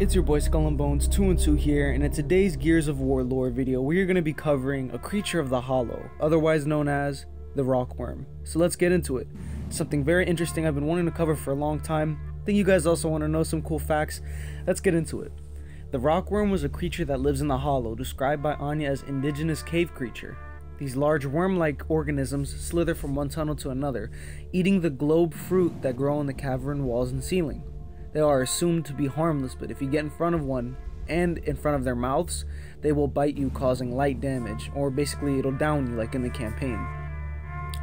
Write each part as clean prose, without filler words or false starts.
It's your boy Skull and Bones 2 and 2 here, and in today's Gears of War lore video, we are going to be covering a creature of the Hollow, otherwise known as the Rockworm. So let's get into it. Something very interesting I've been wanting to cover for a long time. I think you guys also want to know some cool facts. Let's get into it. The Rockworm was a creature that lives in the Hollow, described by Anya as indigenous cave creature. These large worm-like organisms slither from one tunnel to another, eating the globe fruit that grow in the cavern walls and ceiling. They are assumed to be harmless, but if you get in front of one and in front of their mouths, they will bite you, causing light damage, or basically it'll down you like in the campaign.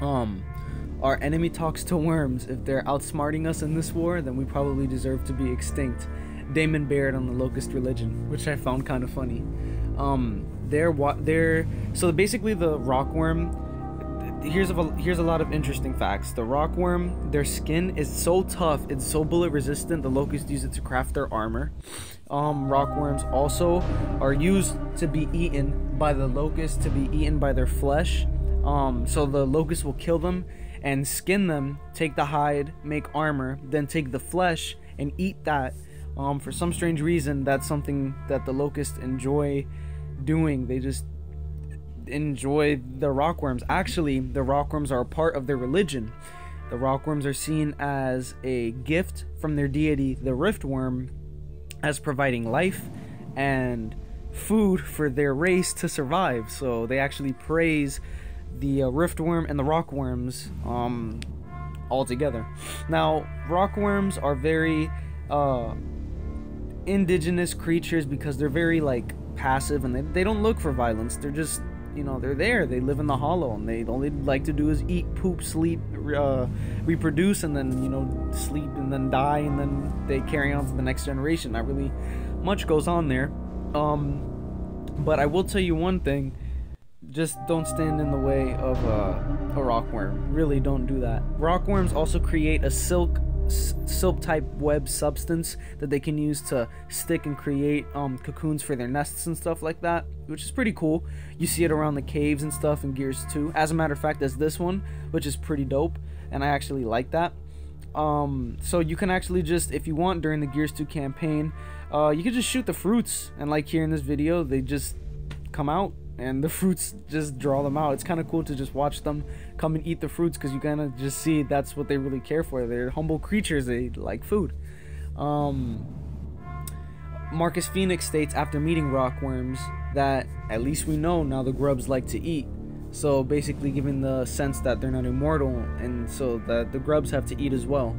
Our enemy talks to worms. If they're outsmarting us in this war, then we probably deserve to be extinct. Damon Baird on the Locust religion, which I found kind of funny. So basically the Rockworm, here's a lot of interesting facts. The Rockworm, their skin is so tough, it's so bullet resistant, the Locusts use it to craft their armor. Rockworms also are used to be eaten by the Locusts, to be eaten by their flesh. So the Locusts will kill them and skin them, take the hide, make armor, then take the flesh and eat that. For some strange reason, that's something that the Locusts enjoy doing. They just enjoy the Rockworms. Actually, the Rockworms are a part of their religion. The Rockworms are seen as a gift from their deity, the Riftworm, as providing life and food for their race to survive. So they actually praise the Riftworm and the Rockworms all together. Now, Rockworms are very indigenous creatures because they're very passive, and they don't look for violence. They're just, they're there. They live in the Hollow, and all they like to do is eat, poop, sleep, reproduce, and then sleep, and then die, and then they carry on to the next generation. Not really much goes on there. But I will tell you one thing: just don't stand in the way of a rockworm. Really, don't do that. Rockworms also create a silk type web substance that they can use to stick and create cocoons for their nests and stuff like that, which is pretty cool. You see it around the caves and stuff in Gears 2. As a matter of fact, there's this one, which is pretty dope, and I actually like that. So you can actually just, if you want, during the Gears 2 campaign, you can just shoot the fruits, and like here in this video, they just come out and the fruits just draw them out. It's kind of cool to just watch them come and eat the fruits, because you kind of just see that's what they really care for. They're humble creatures. They like food. Marcus Phoenix states after meeting Rockworms that at least we know now the grubs like to eat. So basically giving the sense that they're not immortal, and so that the grubs have to eat as well.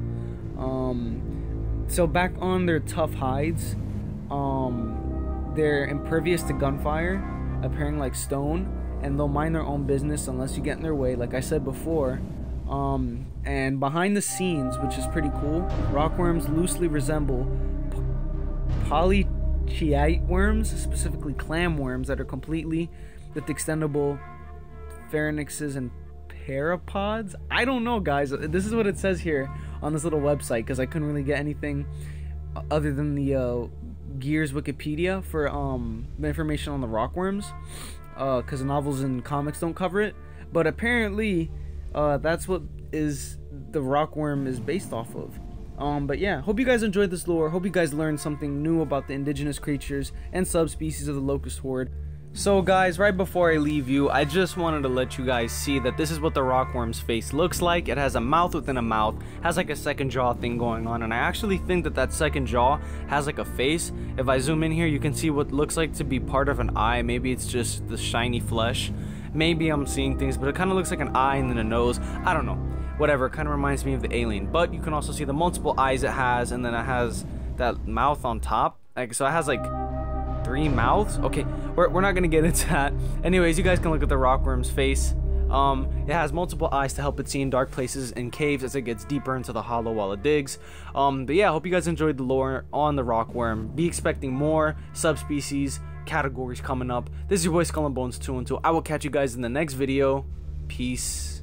So back on their tough hides, they're impervious to gunfire, appearing like stone, and they'll mind their own business unless you get in their way, like I said before. And behind the scenes, which is pretty cool, Rockworms loosely resemble polychaete worms, specifically clam worms, that are completely with extendable pharynxes and parapods. I don't know, guys. This is what it says here on this little website, because I couldn't really get anything other than the Gears Wikipedia for the information on the Rockworms, because the novels and comics don't cover it. But apparently that's what the Rockworm is based off of. But yeah, hope you guys enjoyed this lore. Hope you guys learned something new about the indigenous creatures and subspecies of the Locust Horde. So guys, right before I leave you, I just wanted to let you guys see that this is what the Rockworm's face looks like. It has a mouth within a mouth, has like a second jaw thing going on, and I actually think that that second jaw has like a face. If I zoom in here, you can see what looks like to be part of an eye. Maybe it's just the shiny flesh. Maybe I'm seeing things, but it kind of looks like an eye and then a nose. I don't know. Whatever, it kind of reminds me of the alien. But you can also see the multiple eyes it has, and then it has that mouth on top. So it has 3 mouths. Okay, we're not gonna get into that. Anyways, you guys can look at the Rockworm's face. It has multiple eyes to help it see in dark places and caves as it gets deeper into the Hollow while it digs. But yeah, I hope you guys enjoyed the lore on the Rockworm. Be expecting more subspecies categories coming up. This is your boy Skull and Bones 2 and 2. I will catch you guys in the next video. Peace.